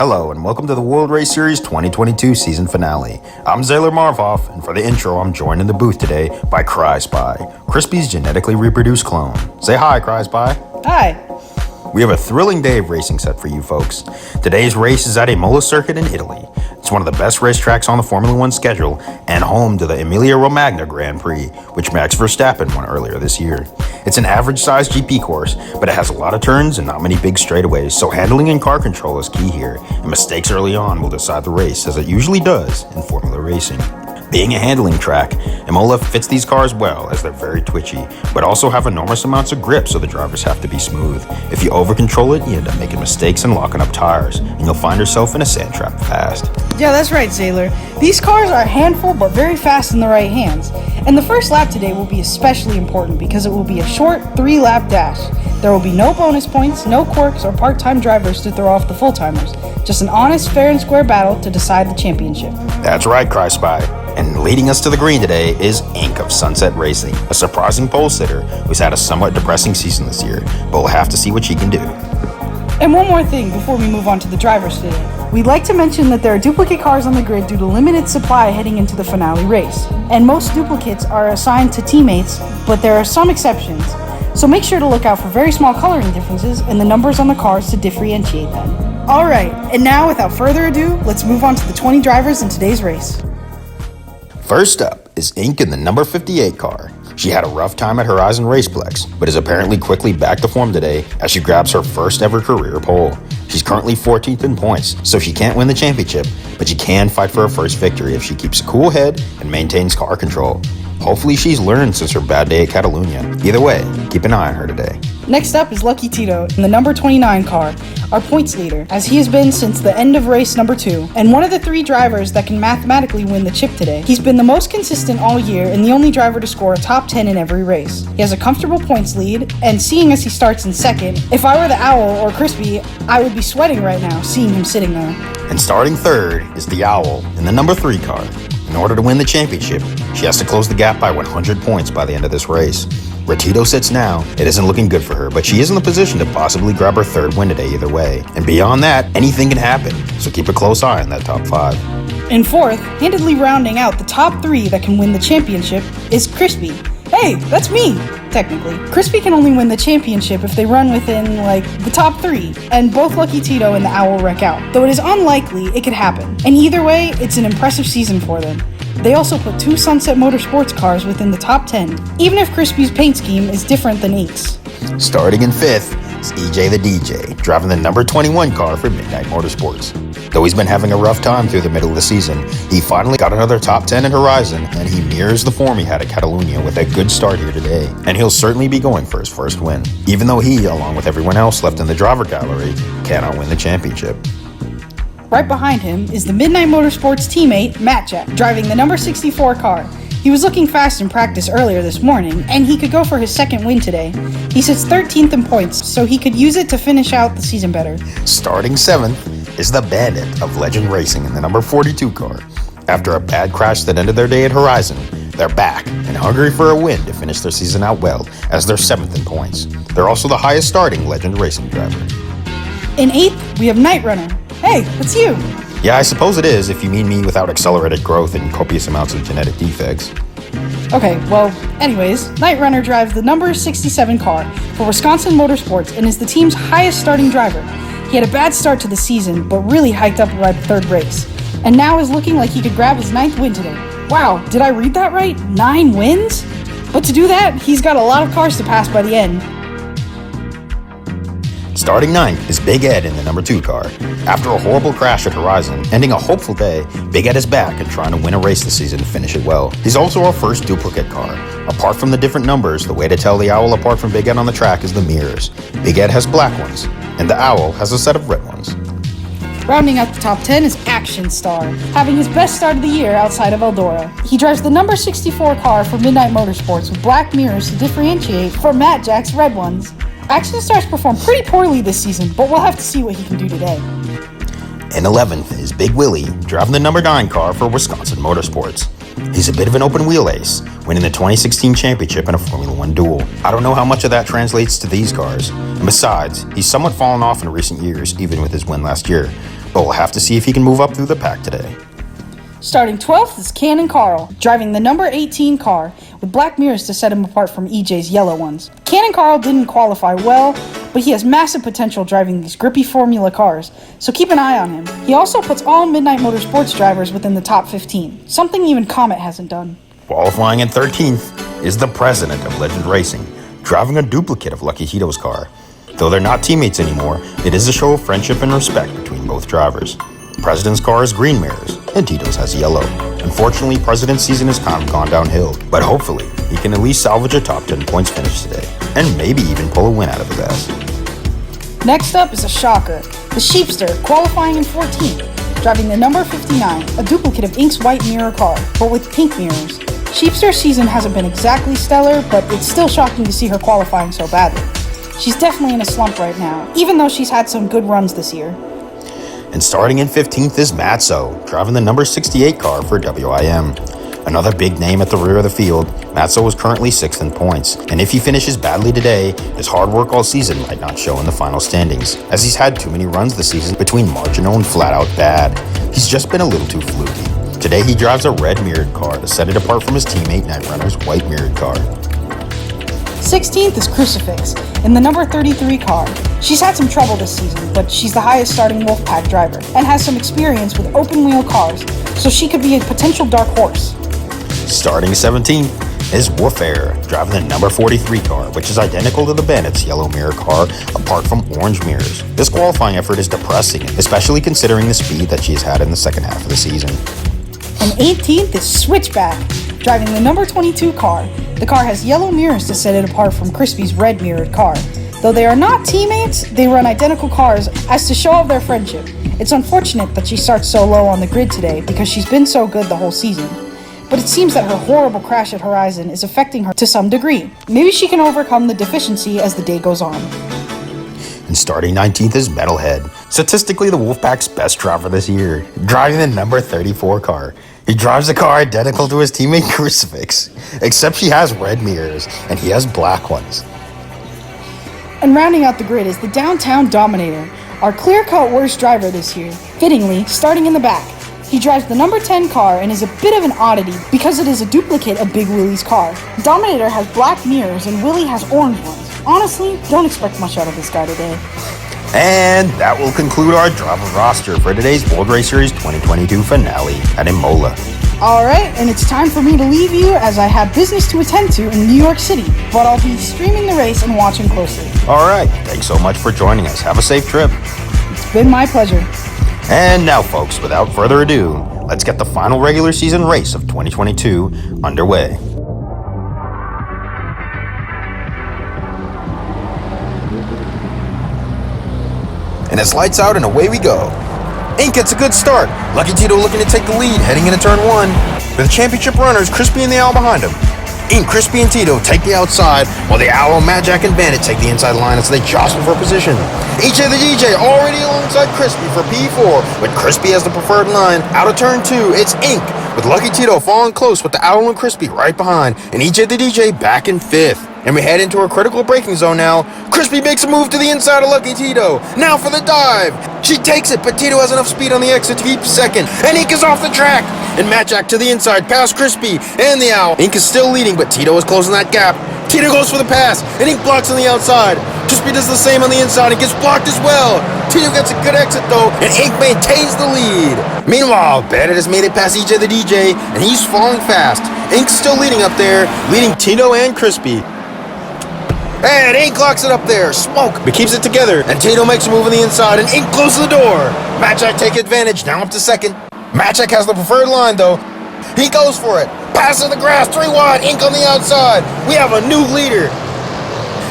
Hello and welcome to the World Race Series 2022 season finale. I'm Zaylor Marvoff, and for the intro I'm joined in the booth today by Cryspy, Cryspy's genetically reproduced clone. Say hi, Cryspy. Hi. We have a thrilling day of racing set for you folks. Today's race is at Imola Circuit in Italy. It's one of the best racetracks on the Formula One schedule and home to the Emilia-Romagna Grand Prix, which Max Verstappen won earlier this year. It's an average-sized GP course, but it has a lot of turns and not many big straightaways, so handling and car control is key here, and mistakes early on will decide the race, as it usually does in Formula racing. Being a handling track, Imola fits these cars well as they're very twitchy, but also have enormous amounts of grip, so the drivers have to be smooth. If you over-control it, you end up making mistakes and locking up tires, and you'll find yourself in a sand trap fast. Yeah, that's right, Zaylor. These cars are a handful, but very fast in the right hands. And the first lap today will be especially important because it will be a short 3-lap dash. There will be no bonus points, no quirks, or part-time drivers to throw off the full-timers. Just an honest, fair, and square battle to decide the championship. That's right, Cryspy. And leading us to the green today is Ink of Sunset Racing, a surprising pole sitter who's had a somewhat depressing season this year, but we'll have to see what she can do. And one more thing before we move on to the drivers today. We'd like to mention that there are duplicate cars on the grid due to limited supply heading into the finale race. And most duplicates are assigned to teammates, but there are some exceptions. So make sure to look out for very small coloring differences and the numbers on the cars to differentiate them. Alright, and now without further ado, let's move on to the 20 drivers in today's race. First up is Ink in the number 58 car. She had a rough time at Horizon Raceplex, but is apparently quickly back to form today as she grabs her first ever career pole. She's currently 14th in points, so she can't win the championship, but she can fight for her first victory if she keeps a cool head and maintains car control. Hopefully she's learned since her bad day at Catalunya. Either way, keep an eye on her today. Next up is LuckyTito in the number 29 car, our points leader, as he has been since the end of race number 2, and one of the 3 drivers that can mathematically win the chip today. He's been the most consistent all year and the only driver to score a top 10 in every race. He has a comfortable points lead, and seeing as he starts in second, if I were the Owl or Cryspy, I would be sweating right now seeing him sitting there. And starting third is the Owl in the number 3 car. In order to win the championship, she has to close the gap by 100 points by the end of this race. Where Tito sits now, it isn't looking good for her, but she is in the position to possibly grab her third win today either way. And beyond that, anything can happen, so keep a close eye on that top 5. In fourth, handedly rounding out the top 3 that can win the championship, is Cryspy. Hey, that's me, technically. Cryspy can only win the championship if they run within, the top 3, and both LuckyTito and the Owl wreck out. Though it is unlikely, it could happen. And either way, it's an impressive season for them. They also put 2 Sunset Motorsports cars within the top 10, even if Cryspy's paint scheme is different than Ink's. Starting in 5th is EJ the DJ, driving the number 21 car for Midnight Motorsports. Though he's been having a rough time through the middle of the season, he finally got another top 10 in Horizon, and he mirrors the form he had at Catalunya with a good start here today. And he'll certainly be going for his first win, even though he, along with everyone else left in the driver gallery, cannot win the championship. Right behind him is the Midnight Motorsports teammate, Matt Jack, driving the number 64 car. He was looking fast in practice earlier this morning, and he could go for his second win today. He sits 13th in points, so he could use it to finish out the season better. Starting 7th is the Bandit of Legend Racing in the number 42 car. After a bad crash that ended their day at Horizon, they're back and hungry for a win to finish their season out well, as they're 7th in points. They're also the highest starting Legend Racing driver. In 8th, we have Night Runner. Hey, that's you. Yeah, I suppose it is if you mean me without accelerated growth and copious amounts of genetic defects. Okay, well, anyways, Night Runner drives the number 67 car for Wisconsin Motorsports and is the team's highest starting driver. He had a bad start to the season, but really hiked up by the 3rd race, and now is looking like he could grab his 9th win today. Wow, did I read that right? 9 wins? But to do that, he's got a lot of cars to pass by the end. Starting 9th is Big Ed in the number 2 car. After a horrible crash at Horizon, ending a hopeful day, Big Ed is back and trying to win a race this season to finish it well. He's also our first duplicate car. Apart from the different numbers, the way to tell the Owl apart from Big Ed on the track is the mirrors. Big Ed has black ones, and the Owl has a set of red ones. Rounding out the top 10 is Action Star, having his best start of the year outside of Eldora. He drives the number 64 car for Midnight Motorsports with black mirrors to differentiate from Matt Jack's red ones. Action Star's performed pretty poorly this season, but we'll have to see what he can do today. In 11th is Big Willie, driving the number 9 car for Wisconsin Motorsports. He's a bit of an open wheel ace, winning the 2016 championship in a Formula One duel. I don't know how much of that translates to these cars, and besides, he's somewhat fallen off in recent years, even with his win last year, but we'll have to see if he can move up through the pack today. Starting 12th is Cannon Carl, driving the number 18 car, with black mirrors to set him apart from EJ's yellow ones. Cannon Carl didn't qualify well, but he has massive potential driving these grippy Formula cars, so keep an eye on him. He also puts all Midnight Motorsports drivers within the top 15, something even Comet hasn't done. Qualifying in 13th is the president of Legend Racing, driving a duplicate of LuckyTito's car. Though they're not teammates anymore, it is a show of friendship and respect between both drivers. President's car has green mirrors, and Tito's has yellow. Unfortunately, President's season has kind of gone downhill, but hopefully, he can at least salvage a top 10 points finish today, and maybe even pull a win out of his ass. Next up is a shocker, the Sheepster, qualifying in 14th, driving the number 59, a duplicate of Ink's white mirror car, but with pink mirrors. Sheepster's season hasn't been exactly stellar, but it's still shocking to see her qualifying so badly. She's definitely in a slump right now, even though she's had some good runs this year. And starting in 15th is Matzo, driving the number 68 car for WIM. Another big name at the rear of the field, Matzo is currently 6th in points, and if he finishes badly today, his hard work all season might not show in the final standings, as he's had too many runs this season between marginal and flat-out bad. He's just been a little too fluky. Today he drives a red mirrored car to set it apart from his teammate Night Runner's white mirrored car. 16th is Crucifix, in the number 33 car. She's had some trouble this season, but she's the highest starting Wolfpack driver, and has some experience with open wheel cars, so she could be a potential dark horse. Starting 17th is Woofair, driving the number 43 car, which is identical to the Bandit's yellow mirror car, apart from orange mirrors. This qualifying effort is depressing, especially considering the speed that she's had in the second half of the season. And 18th is Switchback, driving the number 22 car. The car has yellow mirrors to set it apart from Cryspy's red mirrored car. Though they are not teammates, they run identical cars as to show off their friendship. It's unfortunate that she starts so low on the grid today because she's been so good the whole season. But it seems that her horrible crash at Horizon is affecting her to some degree. Maybe she can overcome the deficiency as the day goes on. And starting 19th is Metalhead, statistically the Wolfpack's best driver this year, driving the number 34 car. He drives a car identical to his teammate Crucifix, except she has red mirrors and he has black ones. And rounding out the grid is the Downtown Dominator, our clear-cut worst driver this year. Fittingly, starting in the back. He drives the number 10 car and is a bit of an oddity because it is a duplicate of Big Willie's car. Dominator has black mirrors and Willie has orange ones. Honestly, don't expect much out of this guy today. And that will conclude our driver roster for today's World Race Series 2022 finale at Imola. Alright, and it's time for me to leave you as I have business to attend to in New York City, but I'll be streaming the race and watching closely. Alright, thanks so much for joining us. Have a safe trip. It's been my pleasure. And now, folks, without further ado, let's get the final regular season race of 2022 underway. And it's lights out and away we go. Ink gets a good start. LuckyTito looking to take the lead heading into turn 1. With the championship runners, Cryspy and the Owl behind him. Ink, Cryspy, and Tito take the outside, while the Owl, Mad-Jack, and Bandit take the inside line as they jostle for position. EJ the DJ already alongside Cryspy for P4, with Cryspy as the preferred line. Out of turn 2, it's Ink, with LuckyTito falling close with the Owl and Cryspy right behind, and EJ the DJ back in 5th. And we head into a critical braking zone now. Cryspy makes a move to the inside of LuckyTito. Now for the dive. She takes it, but Tito has enough speed on the exit to keep second. And Ink is off the track. And Mad-Jack to the inside, past Cryspy and the Owl. Ink is still leading, but Tito is closing that gap. Tito goes for the pass, and Ink blocks on the outside. Cryspy does the same on the inside and gets blocked as well. Tito gets a good exit though, and Ink maintains the lead. Meanwhile, Bandit has made it past EJ the DJ, and he's falling fast. Ink's still leading up there, leading Tito and Cryspy. And Ink locks it up there, smoke, but keeps it together, and Tito makes a move on the inside, and Ink closes the door. Mad-Jack take advantage, now up to second. Mad-Jack has the preferred line though. He goes for it, passes the grass, 3 wide, Ink on the outside. We have a new leader.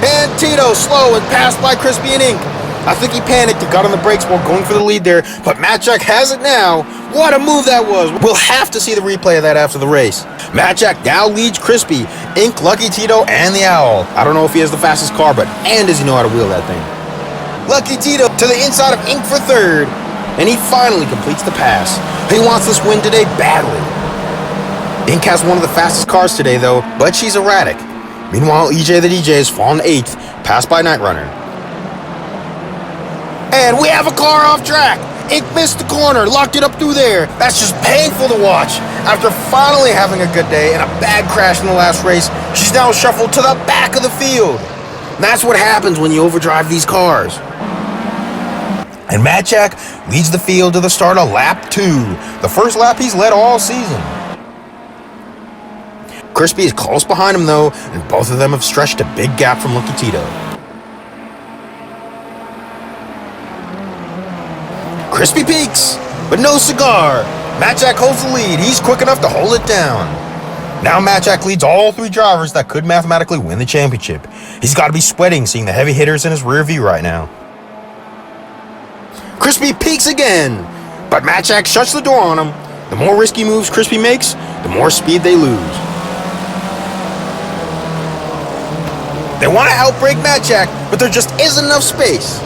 And Tito slow and passed by Cryspy and Ink. I think he panicked and got on the brakes while going for the lead there, but Mad-Jack has it now. What a move that was. We'll have to see the replay of that after the race. Mad-Jack now leads Cryspy, Ink, LuckyTito, and the Owl. I don't know if he has the fastest car, but man, does he know how to wheel that thing. LuckyTito to the inside of Ink for 3rd, and he finally completes the pass. He wants this win today badly. Ink has one of the fastest cars today though, but she's erratic. Meanwhile, EJ the DJ has fallen to 8th, passed by Night Runner. And we have a car off track! Ink missed the corner, locked it up through there. That's just painful to watch. After finally having a good day and a bad crash in the last race, she's now shuffled to the back of the field. And that's what happens when you overdrive these cars. And Matt Jack leads the field to the start of lap 2, the first lap he's led all season. Cryspy is close behind him though, and both of them have stretched a big gap from LuckyTito. Cryspy peaks, but no cigar. Matt Jack holds the lead. He's quick enough to hold it down. Now Matt Jack leads all 3 drivers that could mathematically win the championship. He's got to be sweating seeing the heavy hitters in his rear view right now. Cryspy peaks again, but Matt Jack shuts the door on him. The more risky moves Cryspy makes, the more speed they lose. They want to outbrake Matt Jack, but there just isn't enough space.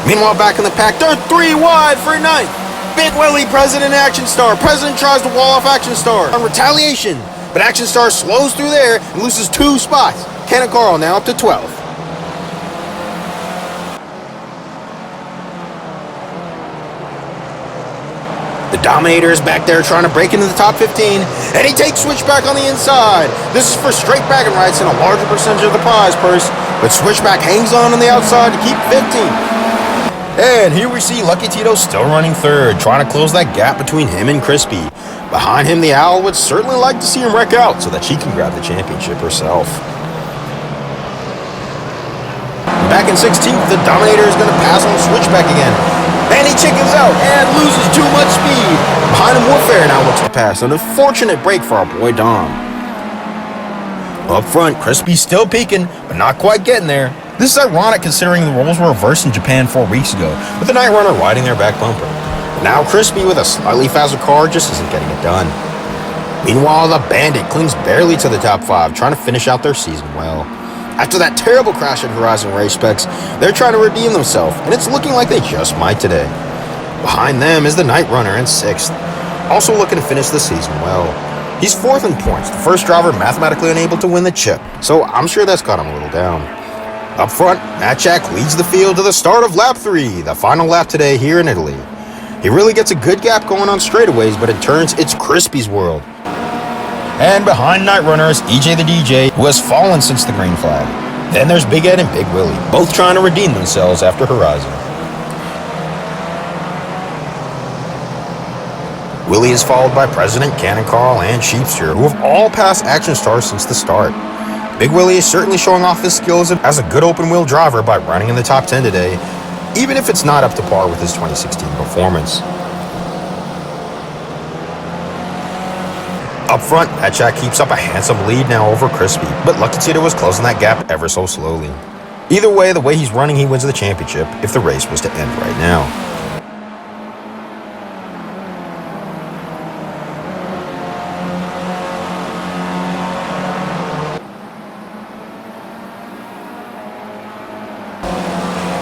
Meanwhile, back in the pack, they're 3 wide for 9th. Big Willie, President Action Star. President tries to wall off Action Star on retaliation, but Action Star slows through there and loses 2 spots. Ken and Carl now up to 12th. The Dominator is back there trying to break into the top 15, and he takes Switchback on the inside. This is for straight bragging rights and a larger percentage of the prize purse, but Switchback hangs on the outside to keep 15th. And here we see LuckyTito still running 3rd, trying to close that gap between him and Cryspy. Behind him, the Owl would certainly like to see him wreck out so that she can grab the championship herself. Back in 16th, the Dominator is going to pass on Switchback again. And he chickens out and loses too much speed. Behind him, Warfare now looks to pass. An unfortunate break for our boy Dom. Up front, Cryspy's still peaking, but not quite getting there. This is ironic considering the roles were reversed in Japan 4 weeks ago, with the Night Runner riding their back bumper. Now Cryspy with a slightly faster car just isn't getting it done. Meanwhile, the Bandit clings barely to the top 5, trying to finish out their season well. After that terrible crash at Horizon Race Specs, they're trying to redeem themselves, and it's looking like they just might today. Behind them is the Night Runner in 6th, also looking to finish the season well. He's 4th in points, the first driver mathematically unable to win the chip, so I'm sure that's got him a little down. Up front, Matt Jack leads the field to the start of lap 3, the final lap today here in Italy. He really gets a good gap going on straightaways, but in turns, it's Cryspy's world. And behind Night Runner is EJ the DJ, who has fallen since the green flag. Then there's Big Ed and Big Willie, both trying to redeem themselves after Horizon. Willie is followed by President, Cannon Carl, and Sheepster, who have all passed Action Stars since the start. Big Willie is certainly showing off his skills as a good open-wheel driver by running in the top 10 today, even if it's not up to par with his 2016 performance. Up front, Matt Jack keeps up a handsome lead now over Cryspy, but LuckyTito was closing that gap ever so slowly. Either way, the way he's running, he wins the championship if the race was to end right now.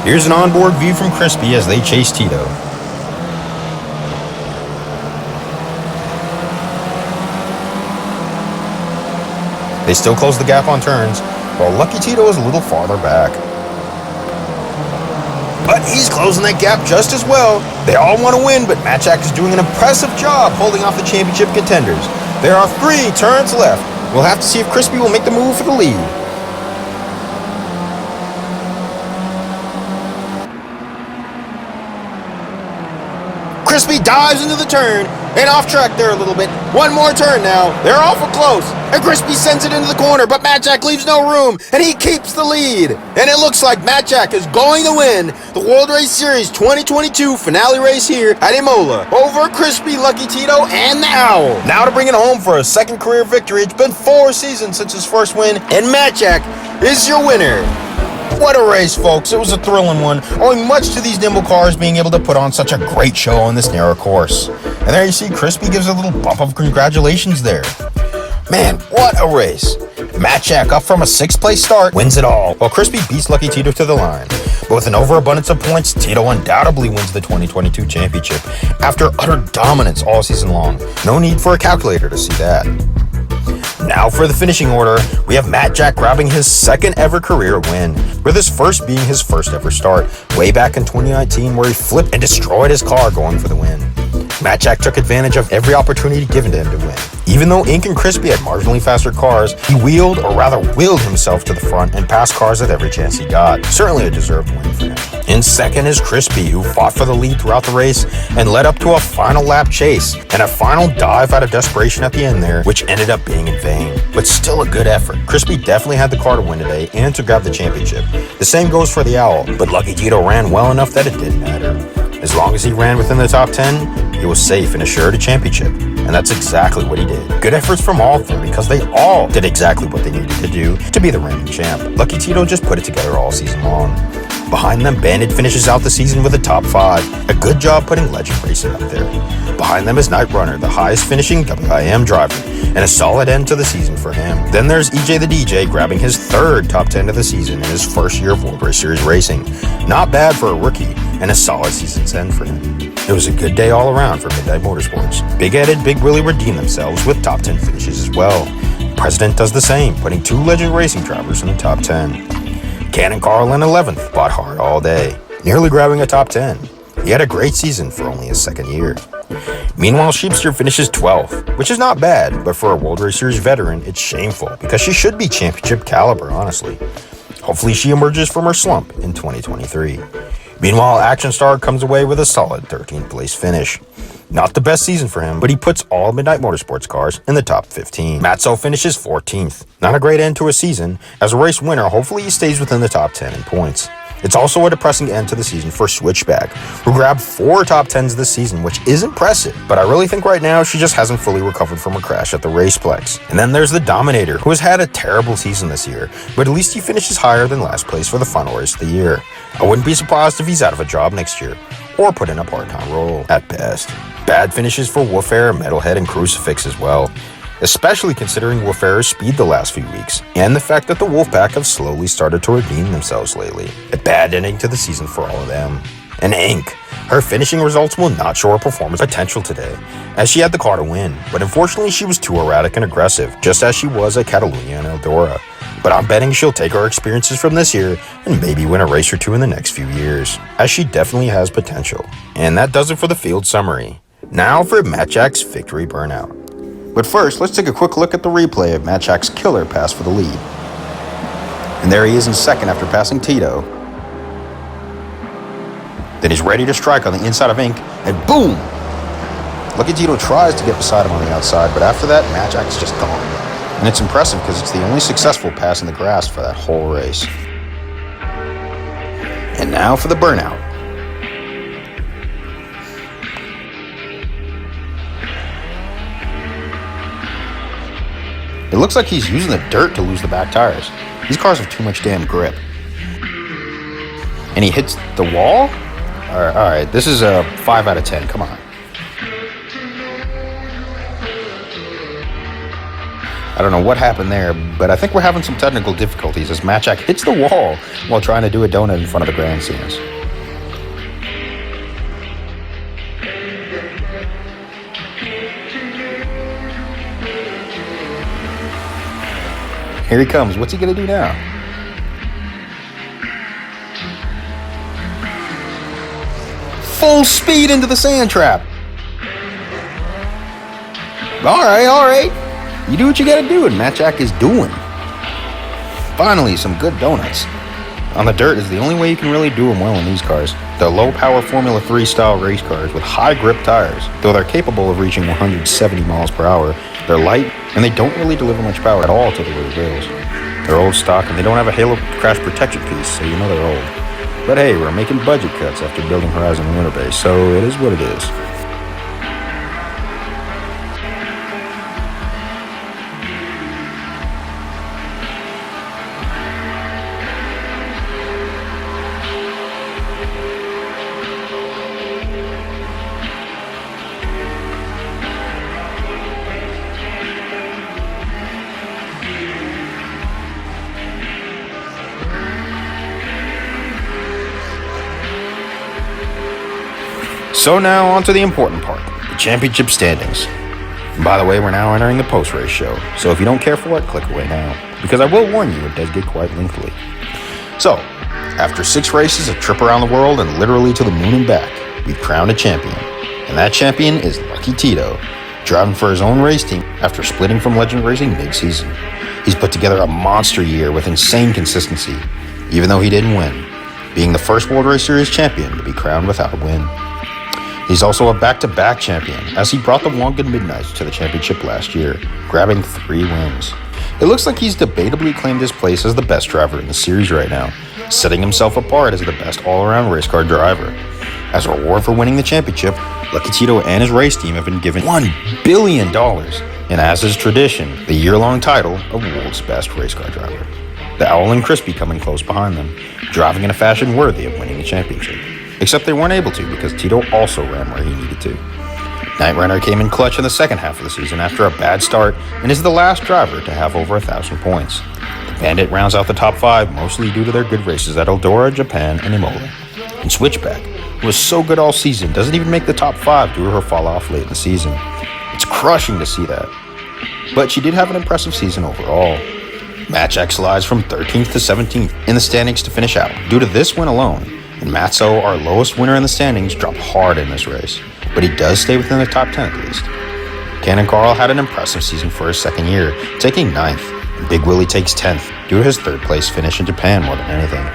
Here's an onboard view from Cryspy as they chase Tito. They still close the gap on turns, while LuckyTito is a little farther back. But he's closing that gap just as well. They all want to win, but Matt Jack is doing an impressive job holding off the championship contenders. There are 3 turns left. We'll have to see if Cryspy will make the move for the lead. Cryspy dives into the turn, and off track there a little bit. One more turn now. They're awful close, and Cryspy sends it into the corner, but Matt Jack leaves no room, and he keeps the lead. And it looks like Matt Jack is going to win the World Race Series 2022 finale race here at Imola over Cryspy, LuckyTito, and the Owl. Now to bring it home for a second career victory. It's been 4 seasons since his first win, and Matt Jack is your winner. What a race, folks. It was a thrilling one, owing much to these nimble cars being able to put on such a great show on this narrow course. And there you see Cryspy gives a little bump of congratulations there. Man, what a race. Matt Jack, up from a 6th place start, wins it all, while Cryspy beats LuckyTito to the line. But with an overabundance of points, Tito undoubtedly wins the 2022 championship after utter dominance all season long. No need for a calculator to see that. Now for the finishing order, we have Matt Jack grabbing his 2nd ever career win, with his first being his 1st ever start, way back in 2019 where he flipped and destroyed his car going for the win. Matt Jack took advantage of every opportunity given to him to win. Even though Ink and Cryspy had marginally faster cars, he wheeled, or rather willed himself to the front and passed cars at every chance he got. Certainly a deserved win for him. In 2nd is Cryspy, who fought for the lead throughout the race and led up to a final lap chase and a final dive out of desperation at the end there, which ended up being in vain. But still a good effort. Cryspy definitely had the car to win today and to grab the championship. The same goes for the Owl, but LuckyTito ran well enough that it didn't matter. As long as he ran within the top 10, he was safe and assured a championship. And that's exactly what he did. Good efforts from all 3 because they all did exactly what they needed to do to be the reigning champ. LuckyTito just put it together all season long. Behind them, Bandit finishes out the season with a top 5. A good job putting Legend Racing up there. Behind them is Night Runner, the highest finishing WIM driver, and a solid end to the season for him. Then there's EJ the DJ grabbing his 3rd top 10 of the season in his 1st year of World Race Series racing. Not bad for a rookie, and a solid season's end for him. It was a good day all around for Midnight Motorsports. Big Ed and Big Willie redeemed themselves with top 10 finishes as well. President does the same, putting 2 Legend Racing drivers in the top 10. Cannon Carl in 11th fought hard all day, nearly grabbing a top 10. He had a great season for only his 2nd year. Meanwhile, Sheepster finishes 12th, which is not bad, but for a World Race Series veteran, it's shameful because she should be championship caliber, honestly. Hopefully she emerges from her slump in 2023. Meanwhile, Action Star comes away with a solid 13th place finish. Not the best season for him, but he puts all Midnight Motorsports cars in the top 15. Matzo finishes 14th. Not a great end to a season. As a race winner, hopefully he stays within the top 10 in points. It's also a depressing end to the season for Switchback, who grabbed 4 top 10s this season, which is impressive, but I really think right now she just hasn't fully recovered from her crash at the Raceplex. And then there's the Dominator, who has had a terrible season this year, but at least he finishes higher than last place for the final race of the year. I wouldn't be surprised if he's out of a job next year, or put in a part-time role, at best. Bad finishes for Wolfair, Metalhead, and Crucifix as well, especially considering Wolfair's speed the last few weeks, and the fact that the Wolfpack have slowly started to redeem themselves lately. A bad ending to the season for all of them. And Ink, her finishing results will not show her performance potential today, as she had the car to win, but unfortunately she was too erratic and aggressive, just as she was at Catalunya and Eldora. But I'm betting she'll take her experiences from this year and maybe win a race or 2 in the next few years, as she definitely has potential. And that does it for the field summary. Now for Matt Jack's victory burnout. But first, let's take a quick look at the replay of Matt Jack's killer pass for the lead. And there he is in 2nd after passing Tito. Then he's ready to strike on the inside of Ink, and boom! LuckyTito tries to get beside him on the outside, but after that, Matt Jack's just gone. And it's impressive because it's the only successful pass in the grass for that whole race. And now for the burnout. It looks like he's using the dirt to lose the back tires. These cars have too much damn grip. And he hits the wall? Alright, this is a 5 out of 10, come on. I don't know what happened there, but I think we're having some technical difficulties as Matt Jack hits the wall while trying to do a donut in front of the grandstands. Here he comes. What's he going to do now? Full speed into the sand trap. All right. You do what you got to do, and Matt Jack is doing. Finally, some good donuts. On the dirt is the only way you can really do them well in these cars. They're low-power Formula 3 style race cars with high-grip tires. Though they're capable of reaching 170 miles per hour, they're light, and they don't really deliver much power at all to the rear wheels. They're old stock, and they don't have a halo crash protection piece, so you know they're old. But hey, we're making budget cuts after building Horizon Winter Base, so it is what it is. So now on to the important part, the championship standings. And by the way, we're now entering the post-race show, so if you don't care for it, click away now, because I will warn you, it does get quite lengthy. So, after 6 races, a trip around the world, and literally to the moon and back, we've crowned a champion. And that champion is LuckyTito, driving for his own race team after splitting from Legend Racing mid-season. He's put together a monster year with insane consistency, even though he didn't win, being the first World Race Series champion to be crowned without a win. He's also a back-to-back champion, as he brought the Wongan Midnights to the championship last year, grabbing 3 wins. It looks like he's debatably claimed his place as the best driver in the series right now, setting himself apart as the best all-around race car driver. As a reward for winning the championship, LuckyTito and his race team have been given $1 billion, and as is tradition, the year-long title of World's Best Race Car Driver. The Owl and Cryspy coming close behind them, driving in a fashion worthy of winning the championship. Except they weren't able to because Tito also ran where he needed to. Night Runner came in clutch in the second half of the season after a bad start and is the last driver to have over 1,000 points. The Bandit rounds out the top 5 mostly due to their good races at Eldora, Japan, and Imola. And Switchback, who was so good all season, doesn't even make the top 5 due to her fall off late in the season. It's crushing to see that. But she did have an impressive season overall. Match X slides from 13th to 17th in the standings to finish out due to this win alone. And Matzo, our lowest winner in the standings, dropped hard in this race, but he does stay within the top 10 at least. Cannon Carl had an impressive season for his second year, taking 9th, and Big Willie takes 10th due to his 3rd place finish in Japan more than anything.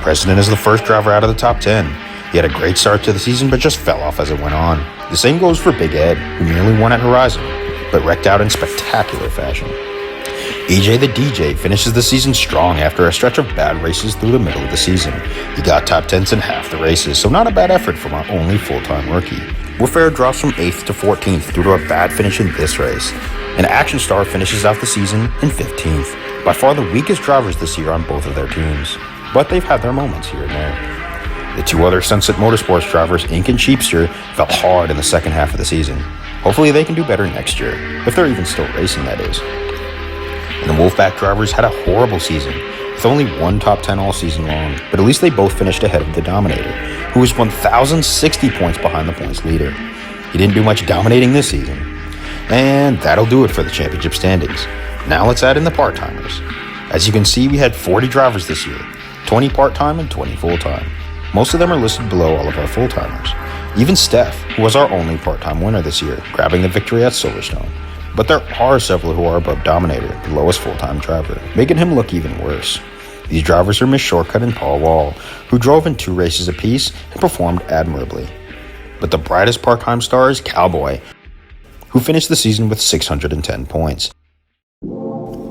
President is the first driver out of the top 10. He had a great start to the season but just fell off as it went on. The same goes for Big Ed, who nearly won at Horizon, but wrecked out in spectacular fashion. EJ the DJ finishes the season strong after a stretch of bad races through the middle of the season. He got top 10s in half the races, so not a bad effort from our only full-time rookie. Woodfair drops from 8th to 14th due to a bad finish in this race. And Action Star finishes out the season in 15th. By far the weakest drivers this year on both of their teams, but they've had their moments here and there. The 2 other Sunset Motorsports drivers, Ink and Sheepster, fell hard in the second half of the season. Hopefully they can do better next year, if they're even still racing, that is. And the Wolfpack drivers had a horrible season, with only 1 top 10 all season long, but at least they both finished ahead of the Dominator, who was 1,060 points behind the points leader. He didn't do much dominating this season. And that'll do it for the championship standings. Now let's add in the part-timers. As you can see, we had 40 drivers this year, 20 part-time and 20 full-time. Most of them are listed below all of our full-timers. Even Steph, who was our only part-time winner this year, grabbing the victory at Silverstone. But there are several who are above Dominator, the lowest full-time driver, making him look even worse. These drivers are Miss Shortcut and Paul Wall, who drove in 2 races apiece and performed admirably. But the brightest part-time star is Cowboy, who finished the season with 610 points,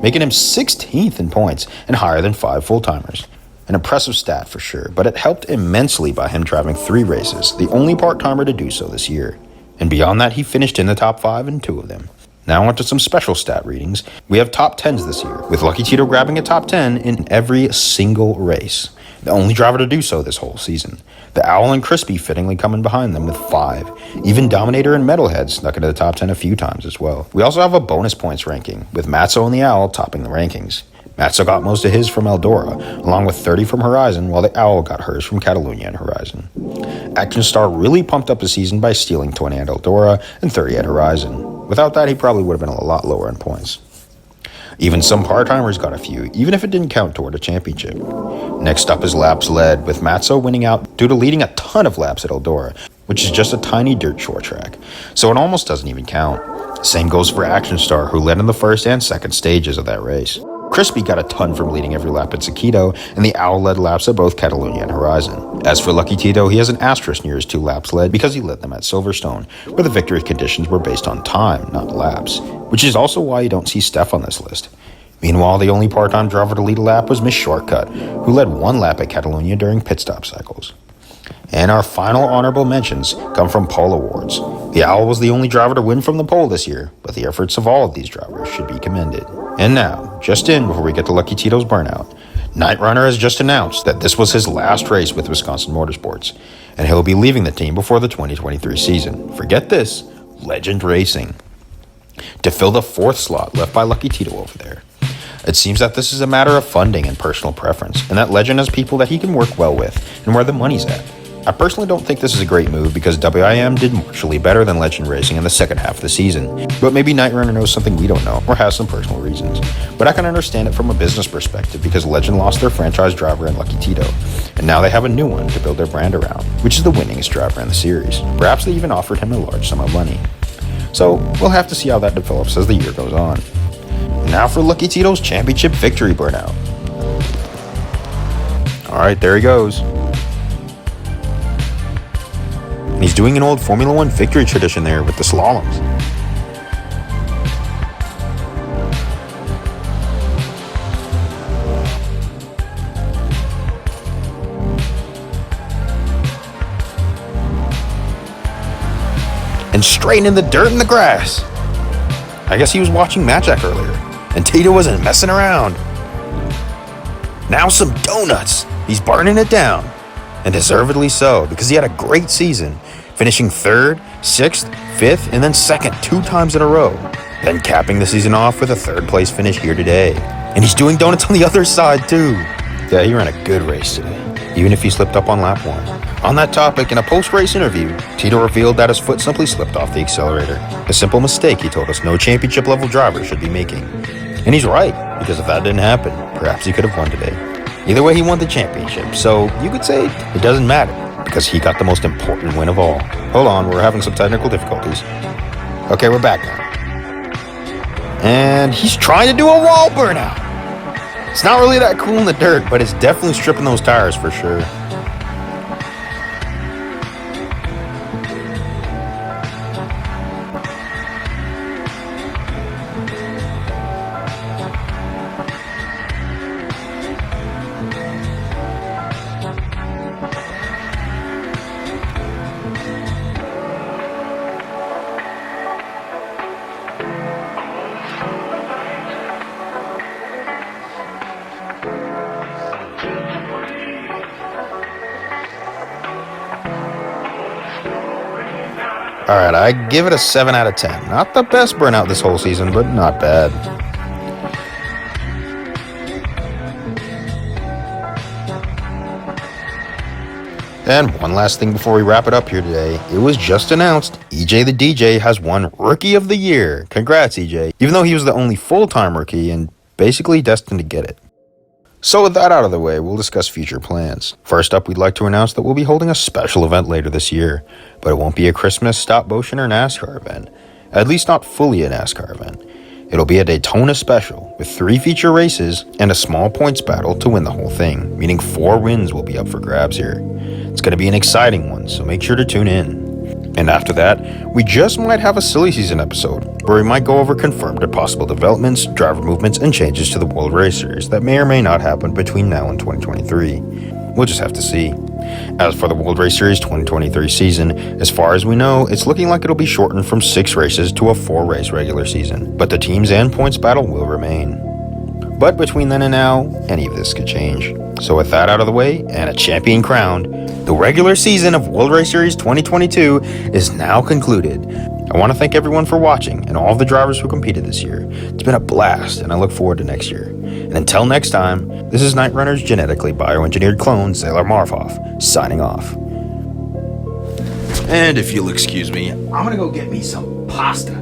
making him 16th in points and higher than 5 full-timers. An impressive stat for sure, but it helped immensely by him driving 3 races, the only part-timer to do so this year. And beyond that, he finished in the top 5 in 2 of them. Now onto some special stat readings. We have top 10s this year, with LuckyTito grabbing a top 10 in every single race. The only driver to do so this whole season. The Owl and Cryspy fittingly coming behind them with 5. Even Dominator and Metalhead snuck into the top 10 a few times as well. We also have a bonus points ranking, with Matzo and the Owl topping the rankings. Matzo got most of his from Eldora, along with 30 from Horizon, while the Owl got hers from Catalunya and Horizon. Action Star really pumped up the season by stealing 20 at Eldora and 30 at Horizon. Without that, he probably would have been a lot lower in points. Even some part-timers got a few, even if it didn't count toward a championship. Next up is laps led, with Matzo winning out due to leading a ton of laps at Eldora, which is just a tiny dirt short track, so it almost doesn't even count. Same goes for Action Star, who led in the first and second stages of that race. Cryspy got a ton from leading every lap at Sakito, and the Owl led laps at both Catalunya and Horizon. As for LuckyTito, he has an asterisk near his 2 laps led because he led them at Silverstone, where the victory conditions were based on time, not laps, which is also why you don't see Steph on this list. Meanwhile, the only part-time driver to lead a lap was Miss Shortcut, who led 1 lap at Catalunya during pit stop cycles. And our final honorable mentions come from pole awards. The Owl was the only driver to win from the pole this year, but the efforts of all of these drivers should be commended. And now, just in before we get to LuckyTito's burnout, Night Runner has just announced that this was his last race with Wisconsin Motorsports, and he'll be leaving the team before the 2023 season. Forget this, Legend Racing, to fill the 4th slot left by LuckyTito over there. It seems that this is a matter of funding and personal preference, and that Legend has people that he can work well with and where the money's at. I personally don't think this is a great move because WIM did marginally better than Legend Racing in the second half of the season. But maybe Night Runner knows something we don't know or has some personal reasons. But I can understand it from a business perspective because Legend lost their franchise driver in LuckyTito, and now they have a new one to build their brand around, which is the winningest driver in the series. Perhaps they even offered him a large sum of money. So we'll have to see how that develops as the year goes on. Now for LuckyTito's championship victory burnout. Alright, there he goes. And he's doing an old Formula One victory tradition there with the slaloms. And straight in the dirt and the grass. I guess he was watching Matchak earlier, and Tito wasn't messing around. Now some donuts. He's burning it down. And deservedly so, because he had a great season, finishing 3rd, 6th, 5th, and then 2nd 2 times in a row. Then capping the season off with a 3rd place finish here today. And he's doing donuts on the other side too. Yeah, he ran a good race today, even if he slipped up on lap 1. On that topic, in a post-race interview, Tito revealed that his foot simply slipped off the accelerator. A simple mistake he told us no championship-level driver should be making. And he's right, because if that didn't happen, perhaps he could have won today. Either way, he won the championship, so you could say it doesn't matter, because he got the most important win of all. Hold on, we're having some technical difficulties. Okay, we're back now. And he's trying to do a wall burnout. It's not really that cool in the dirt, but it's definitely stripping those tires for sure. Alright, I give it a 7 out of 10. Not the best burnout this whole season, but not bad. And one last thing before we wrap it up here today. It was just announced EJ the DJ has won Rookie of the Year. Congrats, EJ. Even though he was the only full-time rookie and basically destined to get it. So with that out of the way, we'll discuss future plans. First up, we'd like to announce that we'll be holding a special event later this year, but it won't be a Christmas stop motion or NASCAR event. At least not fully a NASCAR event. It'll be a Daytona special with 3 feature races and a small points battle to win the whole thing, meaning 4 wins will be up for grabs here. It's going to be an exciting one, so make sure to tune in. And after that, we just might have a silly season episode where we might go over confirmed and possible developments, driver movements, and changes to the World Race Series that may or may not happen between now and 2023. We'll just have to see. As for the World Race Series 2023 season, as far as we know, it's looking like it'll be shortened from 6 races to a 4-race regular season, but the teams and points battle will remain. But between then and now, any of this could change. So with that out of the way, and a champion crowned, the regular season of World Race Series 2022 is now concluded. I want to thank everyone for watching and all of the drivers who competed this year. It's been a blast, and I look forward to next year. And until next time, this is Night Runner's genetically bioengineered clone, Sailor Marfoff, signing off. And if you'll excuse me, I'm gonna go get me some pasta.